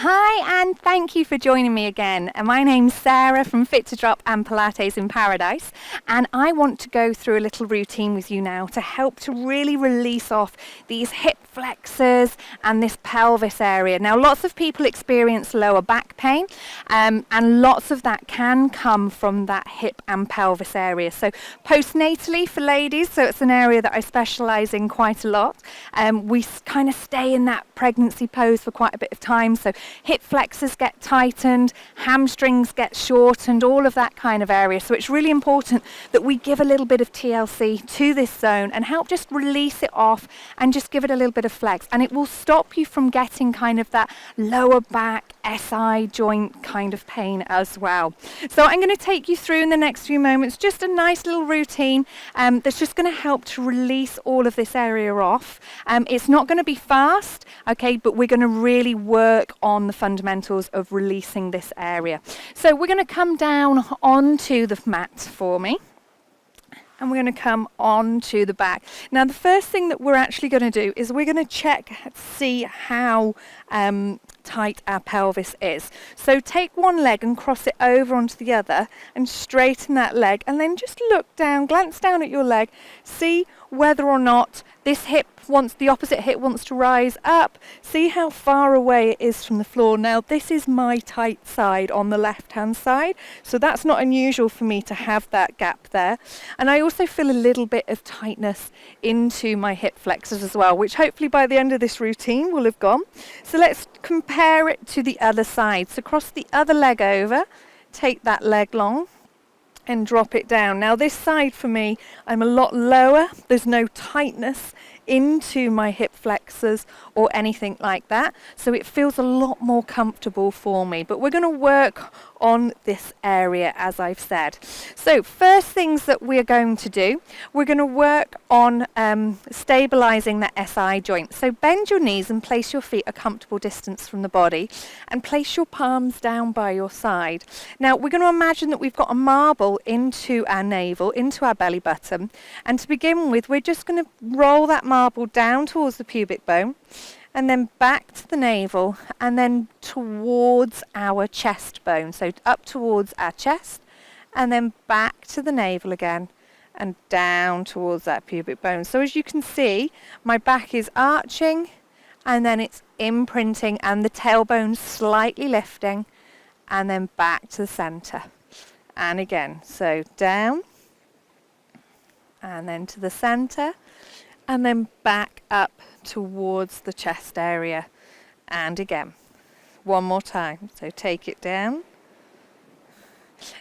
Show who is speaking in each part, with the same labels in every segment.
Speaker 1: Hi, and thank you for joining me again. My name's Sarah from Fit to Drop and Pilates in Paradise, and I want to go through a little routine with you now to help to really release off these hip flexors and this pelvis area. Now, lots of people experience lower back pain, and lots of that can come from that hip and pelvis area. So postnatally for ladies, so it's an area that I specialise in quite a lot. We kind of stay in that pregnancy pose for quite a bit of time, so hip flexors get tightened, hamstrings get shortened, all of that kind of area. So it's really important that we give a little bit of TLC to this zone and help just release it off and just give it a little bit of flex. And it will stop you from getting kind of that lower back SI joint kind of pain as well. So I'm going to take you through in the next few moments just a nice little routine that's just going to help to release all of this area off. It's not going to be fast, okay, but we're going to really work on the fundamentals of releasing this area. So we're going to come down onto the mat for me, and we're going to come onto the back. Now, the first thing that we're actually going to do is we're going to check, see how tight our pelvis is. So take one leg and cross it over onto the other and straighten that leg, and then just look down, glance down at your leg, see whether or not this hip wants, the opposite hip wants to rise up. See how far away it is from the floor. Now, this is my tight side on the left hand side, so that's not unusual for me to have that gap there. And I also feel a little bit of tightness into my hip flexors as well, which hopefully by the end of this routine will have gone. So let's compare it to the other side. So cross the other leg over, take that leg long and drop it down. Now this side for me, I'm a lot lower. There's no tightness into my hip flexors or anything like that. So it feels a lot more comfortable for me. But we're going to work on this area, as I've said. So first things that we're going to do, we're going to work on stabilizing the SI joint. So bend your knees and place your feet a comfortable distance from the body and place your palms down by your side. Now we're going to imagine that we've got a marble into our navel, into our belly button. And to begin with, we're just going to roll that marble down towards the pubic bone, and then back to the navel, and then towards our chest bone. So up towards our chest, and then back to the navel again, and down towards that pubic bone. So as you can see, my back is arching, and then it's imprinting, and the tailbone slightly lifting, and then back to the center. And again, so down, and then to the center, and then back up towards the chest area. And again, one more time. So take it down.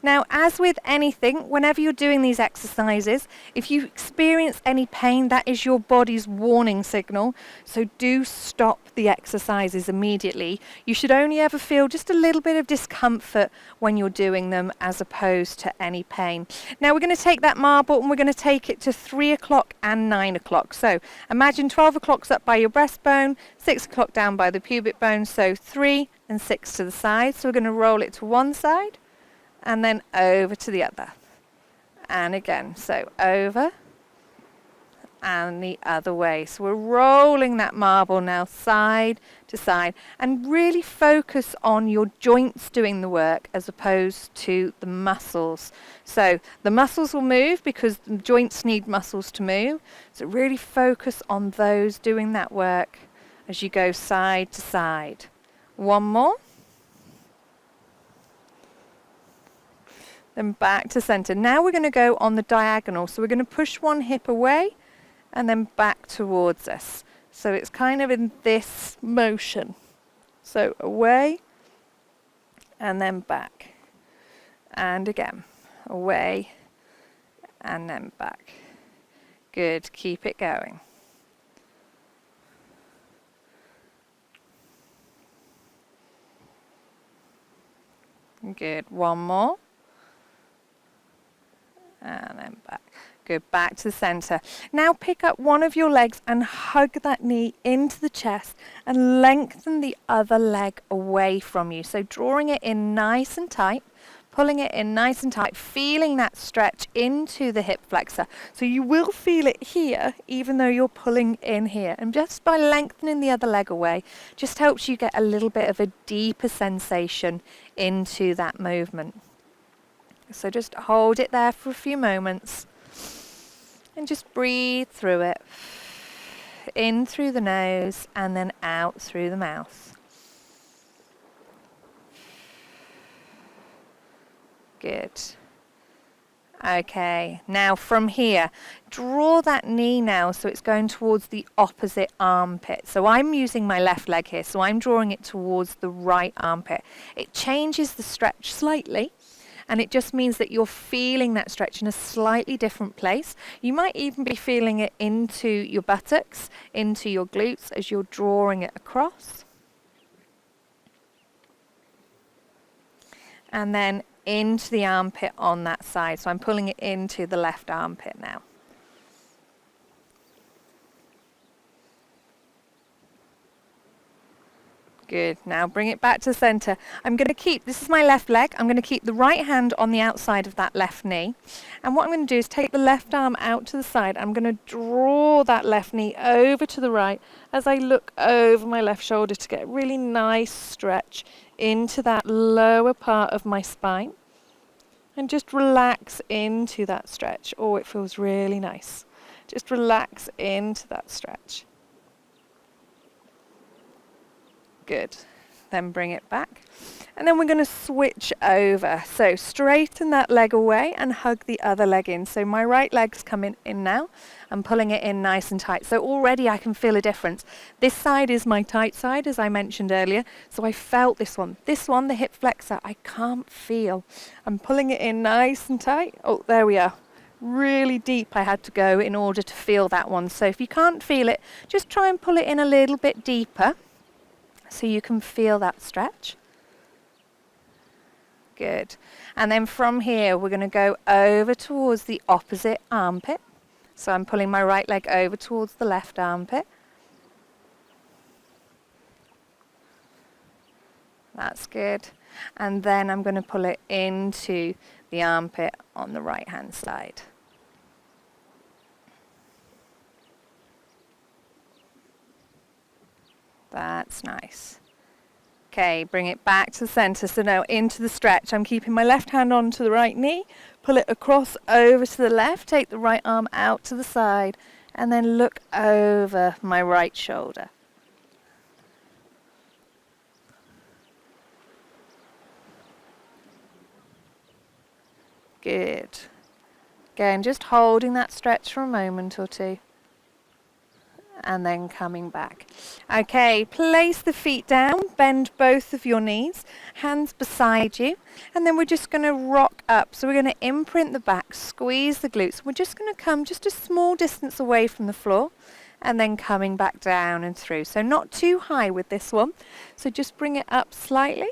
Speaker 1: Now, as with anything, whenever you're doing these exercises, if you experience any pain, that is your body's warning signal. So do stop the exercises immediately. You should only ever feel just a little bit of discomfort when you're doing them, as opposed to any pain. Now we're going to take that marble and we're going to take it to 3 o'clock and 9 o'clock. So imagine 12 o'clock's up by your breastbone, 6 o'clock down by the pubic bone. So 3 and 6 to the side. So we're going to roll it to one side, and then over to the other. And again, so over and the other way. So we're rolling that marble now side to side, and really focus on your joints doing the work as opposed to the muscles. So the muscles will move because the joints need muscles to move. So really focus on those doing that work as you go side to side. One more. Then back to center. Now we're going to go on the diagonal. So we're going to push one hip away and then back towards us. So it's kind of in this motion. So away and then back. And again, away and then back. Good, keep it going. Good, one more. And then back. Good, back to the center. Now pick up one of your legs and hug that knee into the chest and lengthen the other leg away from you. So drawing it in nice and tight. pulling it in nice and tight, feeling that stretch into the hip flexor. So you will feel it here, even though you're pulling in here. And just by lengthening the other leg away, just helps you get a little bit of a deeper sensation into that movement. So just hold it there for a few moments and just breathe through it. In through the nose and then out through the mouth. Good. Okay, now from here, draw that knee now so it's going towards the opposite armpit. So I'm using my left leg here, so I'm drawing it towards the right armpit. It changes the stretch slightly, and it just means that you're feeling that stretch in a slightly different place. You might even be feeling it into your buttocks, into your glutes as you're drawing it across. And then into the armpit on that side. So I'm pulling it into the left armpit now. Good. Now bring it back to center. I'm going to keep, this is my left leg, I'm going to keep the right hand on the outside of that left knee. And what I'm going to do is take the left arm out to the side. I'm going to draw that left knee over to the right as I look over my left shoulder to get a really nice stretch into that lower part of my spine. And just relax into that stretch. Oh, it feels really nice. Just relax into that stretch. Good. Then bring it back. And then we're going to switch over. So straighten that leg away and hug the other leg in. So my right leg's coming in now. I'm pulling it in nice and tight. So already I can feel a difference. This side is my tight side, as I mentioned earlier. So I felt this one. This one, the hip flexor, I can't feel. I'm pulling it in nice and tight. Oh, there we are. Really deep I had to go in order to feel that one. So if you can't feel it, just try and pull it in a little bit deeper so you can feel that stretch. Good. And then from here, we're going to go over towards the opposite armpit. So I'm pulling my right leg over towards the left armpit. That's good. And then I'm going to pull it into the armpit on the right hand side. That's nice. Okay, bring it back to the center. So now into the stretch. I'm keeping my left hand onto the right knee. Pull it across over to the left. Take the right arm out to the side. And then look over my right shoulder. Good. Again, just holding that stretch for a moment or two. And then coming back. Okay, place the feet down, bend both of your knees, hands beside you, and then we're just going to rock up. So we're going to imprint the back, squeeze the glutes. We're just going to come just a small distance away from the floor, and then coming back down and through. So not too high with this one. So just bring it up slightly,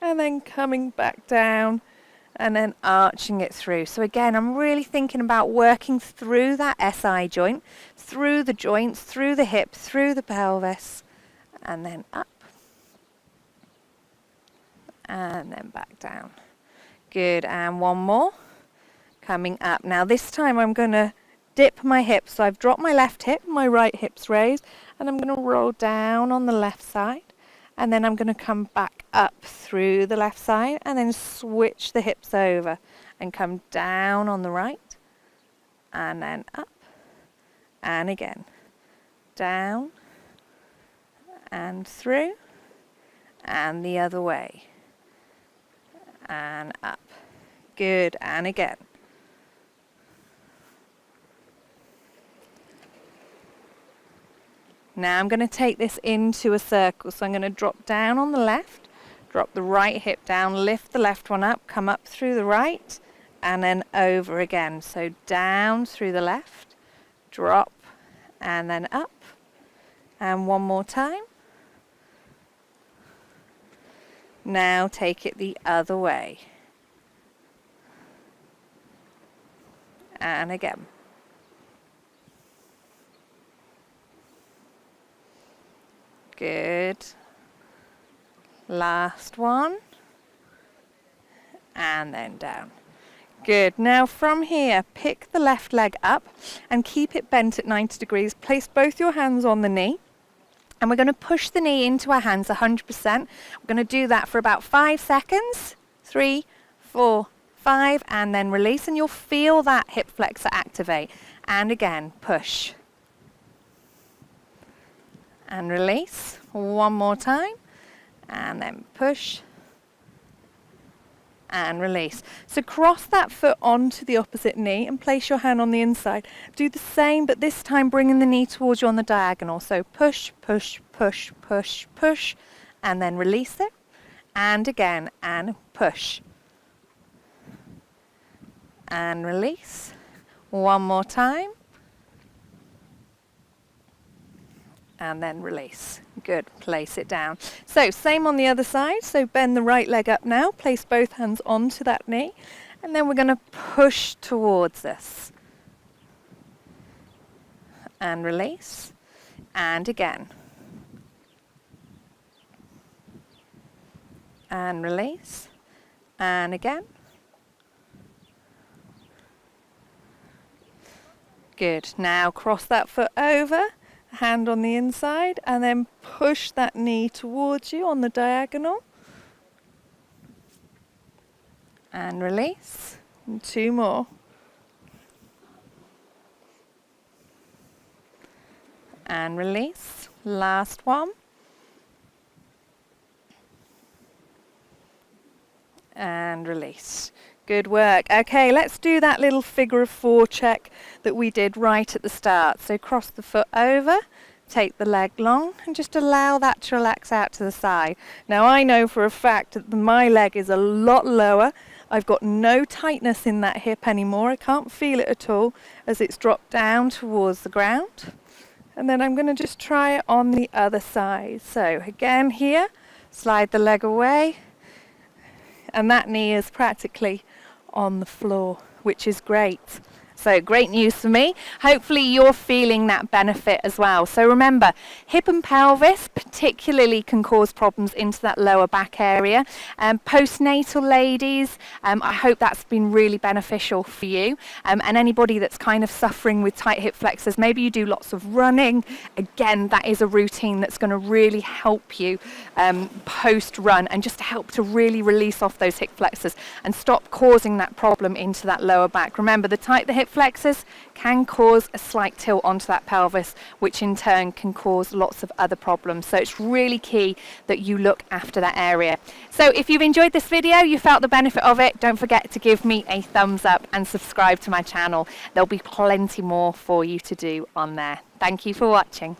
Speaker 1: and then coming back down, and then arching it through. So again, I'm really thinking about working through that SI joint, through the joints, through the hip, through the pelvis, and then up, and then back down. Good, and one more. Coming up. Now this time I'm going to dip my hips. So I've dropped my left hip, my right hip's raised, and I'm going to roll down on the left side. And then I'm going to come back up through the left side and then switch the hips over and come down on the right and then up and again. Down and through and the other way and up. Good, and again. Now I'm going to take this into a circle. So I'm going to drop down on the left, drop the right hip down, lift the left one up, come up through the right, and then over again. So down through the left, drop, and then up. And one more time. Now take it the other way. And again. Good. Last one. and then down. Good. Now from here, pick the left leg up and keep it bent at 90 degrees. Place both your hands on the knee. And we're going to push the knee into our hands 100%. We're going to do that for about 5 seconds. 3, 4, 5, and then release. And you'll feel that hip flexor activate. And again, push. And release. One more time. And then push. And release. So cross that foot onto the opposite knee and place your hand on the inside. Do the same, but this time bringing the knee towards you on the diagonal. So push, push, push, push, push, and then release it. And again, and push. And release. One more time. And then release. Good. Place it down. So same on the other side. So bend the right leg up now. Place both hands onto that knee. And then we're going to push towards us. And release. And again. And release. And again. Good. Now cross that foot over. Hand on the inside, and then push that knee towards you on the diagonal. And release. And 2 more. And release. Last one. And release. Good work. Okay, let's do that little figure of 4 check that we did right at the start. So cross the foot over, take the leg long, and just allow that to relax out to the side. Now I know for a fact that my leg is a lot lower. I've got no tightness in that hip anymore. I can't feel it at all as it's dropped down towards the ground. And then I'm going to just try it on the other side. So again here, slide the leg away, and that knee is practically on the floor, which is great. So great news for me. Hopefully you're feeling that benefit as well. So remember, hip and pelvis particularly can cause problems into that lower back area. Postnatal ladies, I hope that's been really beneficial for you. And anybody that's kind of suffering with tight hip flexors, maybe you do lots of running. Again, that is a routine that's going to really help you post-run and just help to really release off those hip flexors and stop causing that problem into that lower back. Remember, the hip flexors can cause a slight tilt onto that pelvis, which in turn can cause lots of other problems. So it's really key that you look after that area. So if you've enjoyed this video, you felt the benefit of it, don't forget to give me a thumbs up and subscribe to my channel. There'll be plenty more for you to do on there. Thank you for watching.